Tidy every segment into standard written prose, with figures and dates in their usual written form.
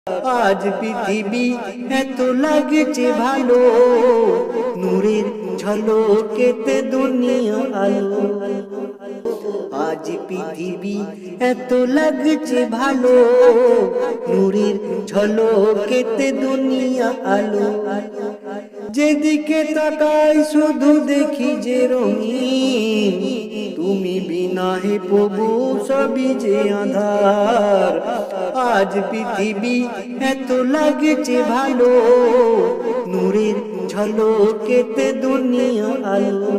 আজ পৃথিবী এত লাগছে ভালো, নূরের ঝলকেতে দুনিয়া আলো। আজ পৃথিবী এত লাগছে ভালো, নূরের ঝলকেতে দুনিয়া আলো। যেদিকে তাকাই শুধু দেখি যে রঙিন, তুমি বিনা হে প্রভু সবই যে আঁধার। আজ পৃথিবী এত লাগছে ভালো, নূরের ঝলকেতে দুনিয়া আলো।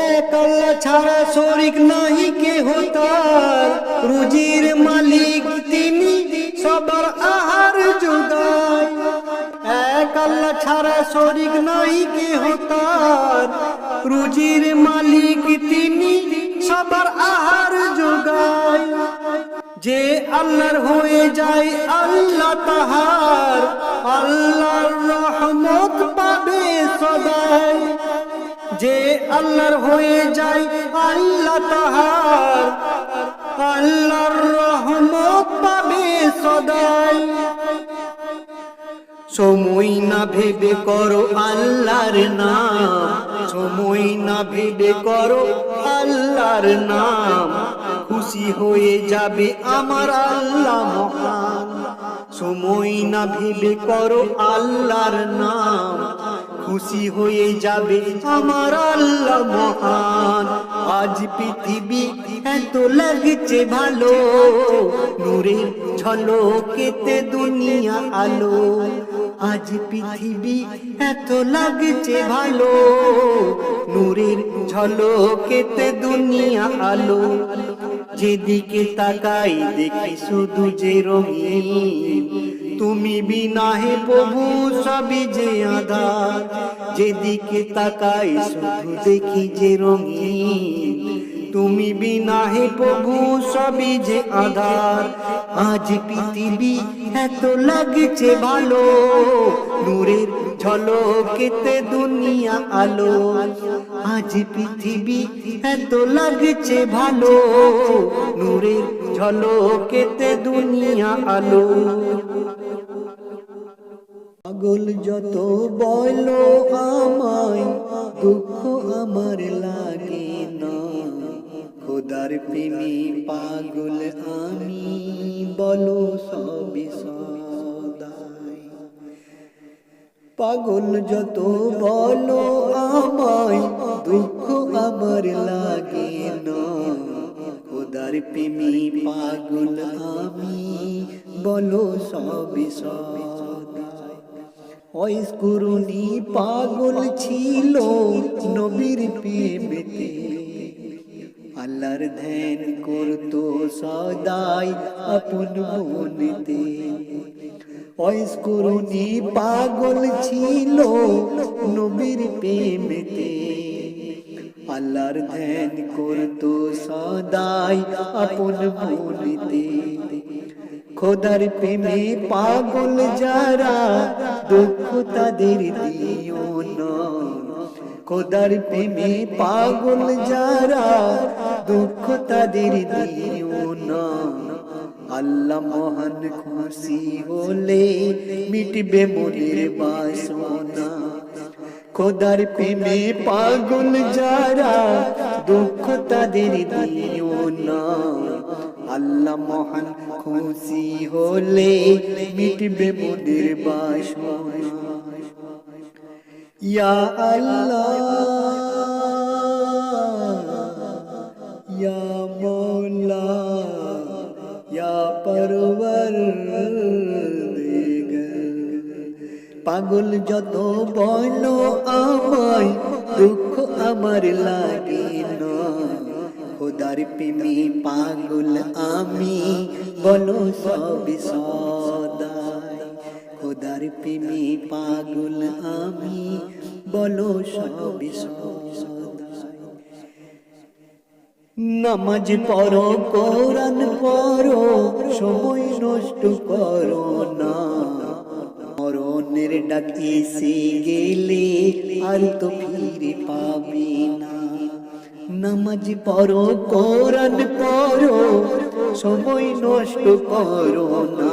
এক আল্লাহ ছাড়া শরীক নাহি কেহ তার, রুজির মালিক তিনি সবার আহার জোগায়। এক আল্লাহ ছাড়া শরীক নাহি কেহ তার, রুজির মালিক তিনি সবার আহার জোগায়। যে আল্লাহর হয়ে যায় আল্লাহ তাহার, আল্লাহর রহমত পাবে সদাই। যে আল্লাহর হয়ে যায় আল্লাহ তাহার, আল্লাহর রহমত পাবে সদাই। সময় না ভেবে করো আল্লাহর নাম, সময় না ভেবে করো আল্লাহর নাম, খুশি হয়ে যাবে আমার আল্লাহ মহান। সময় না ভেবে করো আল্লাহর নাম, খুশি হয়ে যাবে আমার আল্লাহ মহান। আজ পৃথিবী এত লাগছে ভালো, নূরের ঝলকেতে দুনিয়া আলো। আজ পৃথিবী এত লাগছে ভালো, নূরের ঝলকেতে দুনিয়া আলো। যেদিকে তাকাই দেখি শুধু যে রঙিন, তুমি বিনা হে প্রভু সবই যে আঁধার। যেদিকে তাকাই শুধু দেখি যে রঙিন, তুমি বিনা হে প্রভু সবই যে আঁধার। আজ পৃথিবী এত লাগছে ভালো, নূরের ঝলকেতে দুনিয়া আলো। আজ পৃথিবী এত লাগছে ভালো, নূরের ঝলকেতে দুনিয়া আলো। পাগল যত বলো আমায়, দুঃখ আমার লাগে না। খোদার প্রেমে পাগল আমি, বলো সবই সদাই। পাগল যত বলো আমায়, দুঃখ আমার লাগে না। খোদার প্রেমে পাগল আমি, বলো সবই সদাই। ওয়াইসকুরুনি পাগল ছিল নবীর প্রেমেতে, আল্লাহর ধ্যান করতো সদাই আপন মনেতে। ওয়াইসকুরুনি পাগল ছিল নবীর প্রেমেতে, আল্লাহর ধ্যান করতো সদাই আপন মনেতে। খোদার প্রেমে পাগল যারা, দুঃখ তাদের দিও না। খোদার প্রেমে পাগল যারা, দুঃখ তাদের দিও না। আল্লাহ মহান খুশি হলে মিটবে মনের বাসনা। খোদার প্রেমে পাগল যারা, দুঃখ তাদের দিও না। আল্লাহ মহান খুশি হলে মিটবে মনের বাসনা। ইয়া আল্লাহ, ইয়া মৌলা, ইয়া পরওয়ারদিগার। পাগল যত বলো আমায়, দুঃখ আমার লাগে না। খোদার প্রেমে পাগল আমি, বলো সবই সদাই। খোদার প্রেমে পাগল আমি, বলো সবই সদাই। নামাজ পড়ো কোরআন পড়ো, সময় নষ্ট করো না। মরণের ডাক এসে গেলে আর তো ফিরে পাবে না। নামাজ পড়ো কোরআন পড়ো, সময় নষ্ট করো না।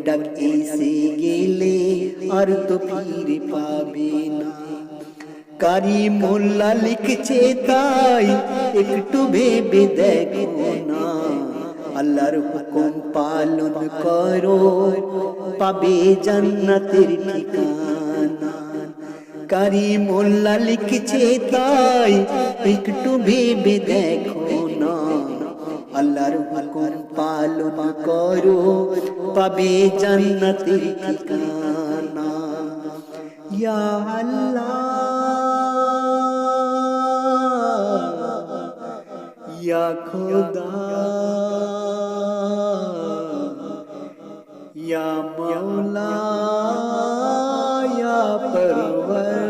ডাক এসে গেলে আর তো ফিরে পাবে না। কারি মোল্লা লিখছে তাই একটু ভেবে দেখো না, আল্লাহর হুকুম পালন করো পাবে জান্নাতের ঠিকানা। কারি মোল্লা লিখছে তাই একটু ভেবে দেখো না, আল্লাহর হুকুম পালন করো পাবে জান্নাতের ঠিকানা। ইয়া আল্লাহ ইয়া খুদা ইয়া মাওলা ইয়া পরওয়ারদিগার।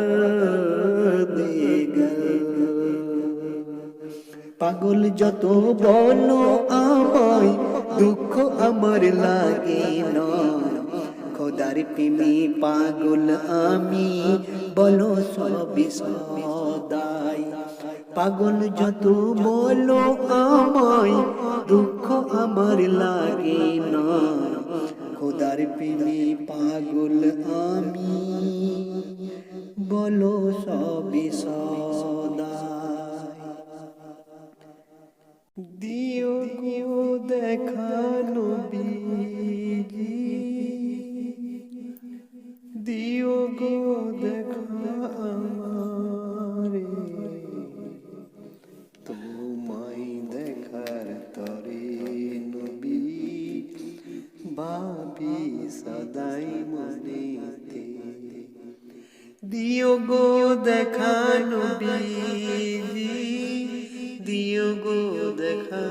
পাগল যত বলো আমায় দুঃখ আমার লাগে না, খোদার প্রেমে পাগল আমি বলো সবই সদাই। পাগল যত বলো আমায় দুঃখ আমার লাগে না, খোদার প্রেমে পাগল আমি বলো সবই সদাই। দিও গো দেখা নবীজি, দিও গো দেখা আমারে, তোমায় দেখার তরে নবী ভাবি সদাই মনেতে। দিও গো দেখা নবীজি, দিও গো দেখা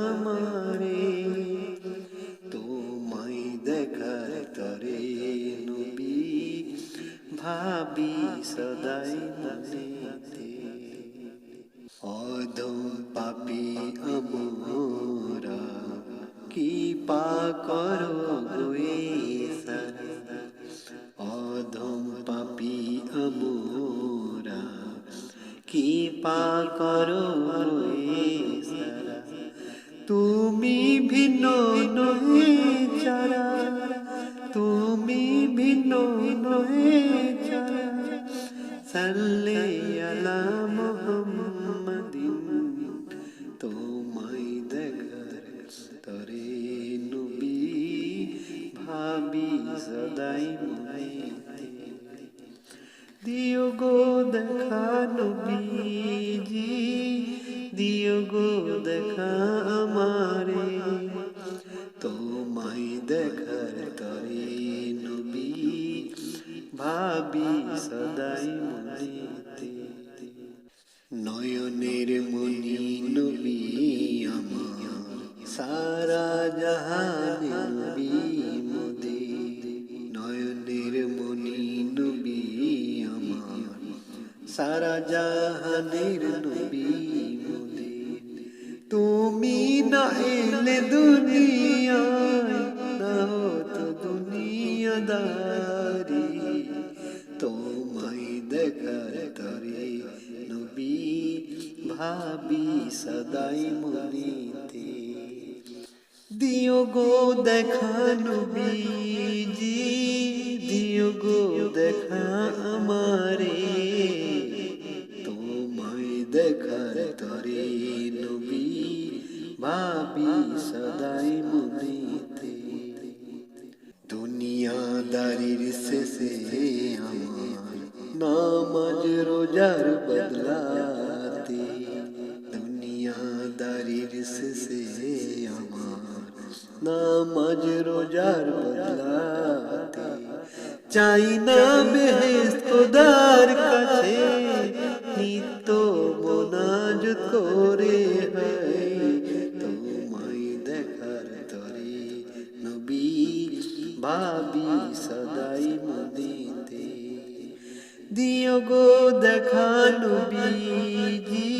আমারে, তোমায় দেখার তরে নবী ভাবি সদাই মনেতে। অধম পাপী আমরা কি পা করো গোয়ে সারা, অধম পাপী আমরা কি পা করো গোয়ে সারা। তুমি ভিন্ন নহে চারা, তুমি ভিন্ন নহে চারা, সাল্লে আলা মুহাম্মাদিন, তোমায় দেখার তরে নবী ভাবি সদাই মনেতে। দিও গো দেখা নবীজি, দিও গো দেখা আমারে, তোমায় দেখার তরে নবী ভাবি সদাই মনেতে। নয়নের মনি নবী আমার সারা জাহান নবী মোদের, নয়নের মনি নবী আমার সারা জাহানের নবী মোদের। তুমি না এলে দুনিয়ায় না হতো দুনিয়াদারি, তোমায় দেখার তরে নবী ভাবি সদাই মনেতে। দিও গো দেখা নবীজি, দিও গো দেখা আমারে, তোমায় দেখার তরে নবী ভাবি সদাই মনেতে। দুনিয়াদারির শেষে আমার নামাজ রোজার বদলাতে, দুনিয়াদারির শেষে আমার নামাজ রোজার বদলাতে। চাই না বেহেশত খোদার কাছে নিত্য মোনাজাত করে, হয় তোমায় দেখার তরে নবী ভাবি সদাই মনেতে। দিও গো দেখা নবীজি,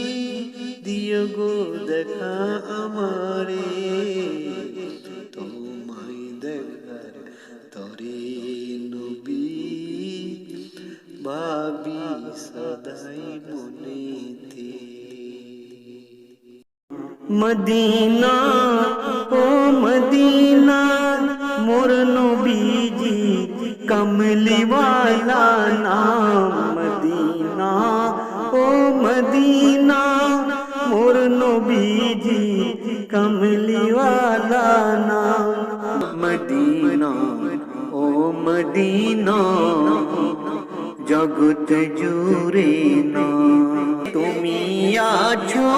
দিও গো দেখা আমারে, তোমায় দেখার তরে নবী ভাবি সদাই মনেতে। মদিনা ও মদিনা মোর নবী মদিনা মোর নবীজি কমলিওয়ালা নাম। মদিনা ও মদিনা জগত জুড়ে না, তুমি আছো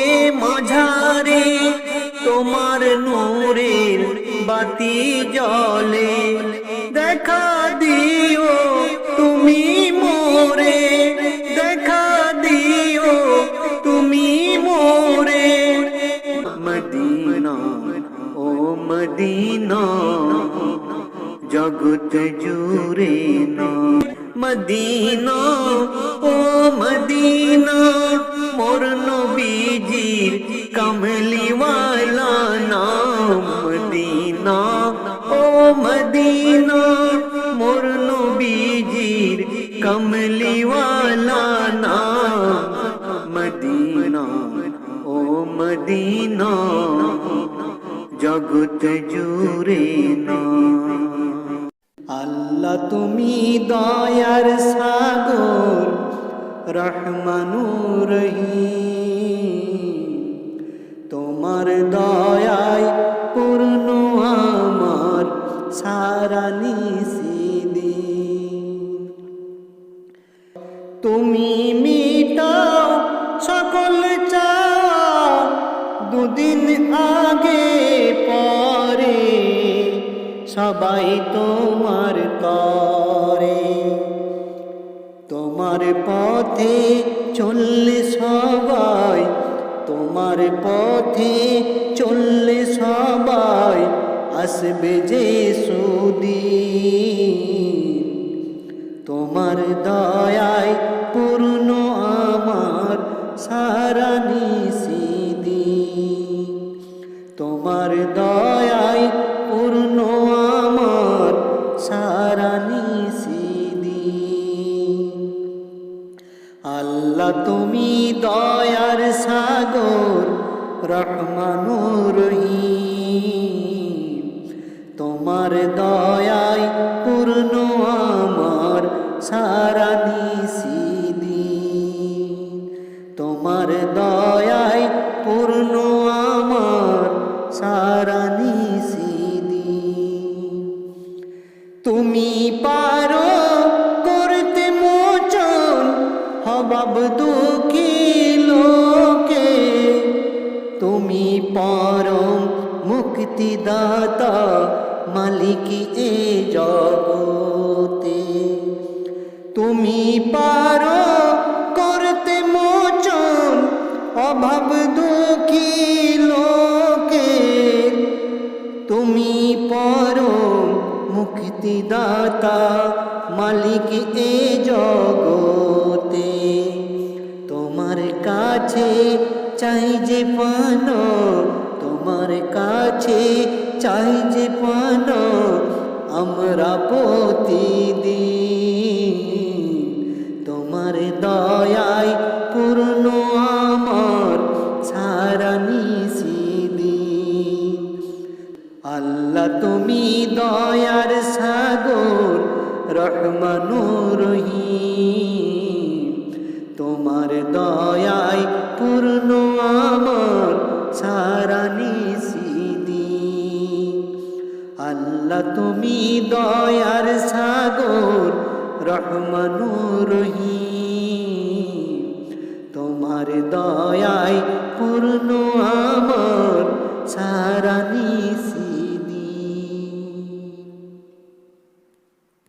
এ মাঝারে, তোমার নূরের বাতি জ্বলে। দেখা দিও তুমি মোরে, দেখা দিও তুমি মোরে। মদিনা ও মদিনা জগত জুড়ে না। মদিনা ও মদিনা মোর নবীজির কমলিওয়ালা নাম। মদিনা ও মদিনা মোর নবীজির কমলিওয়ালা নাম। মদিনা ও মদিনা জগত জুড়ে না। আল্লাহ তুমি দয়ার সাগর, রহমানুর রহিম, তোমার দয়ায় পূর্ণ আমার সারা নিষিদিন। তুমি মিটাও সকল চাওয়া, দুদিন আগে পরে সবাই তোমার করে। তোমার পথে চললে সবাই, তোমার পথে চললে সবাই আসবে যে সুদিন। তোমার দয়ায় পূর্ণ আমার সারা নিষিদিন। তোমার দয়ায় পূর্ণ আমার সারা নিষিদিন। আল্লাহ তুমি দয়ার সাগর, রহমানুর রহিম, তোমার দয়ায় পূর্ণ আমার সারা নিষিদিন। তোমার দয়ায় পূর্ণ আমার সারা নিষিদিন। তুমি পারো করতে মোচন হবাব দুঃখী লোকে। তুমি পরম মুক্তিদাতা মালিক এ জগতে। তুমি পারো করতে মোচন অভাব দুঃখী লোকে। তুমি পরম মুক্তিদাতা মালিক এ জগতে। তোমার কাছে চাই যে পান, তোমার কাছে চাই যে পান আমরা প্রতিদিন। তোমার দয়ায় পূর্ণ আমার সারা নিষিদিন। আল্লাহ তুমি দয়ার সাগর, রহমানুর রহিম, তোমার দয়ায় পূর্ণ আমার সারা নিষিদিন। আল্লাহ তুমি দয়ার সাগর, রহমানুর রহিম, তোমার দয়ায় পূর্ণ আমার সারা নিষিদিন।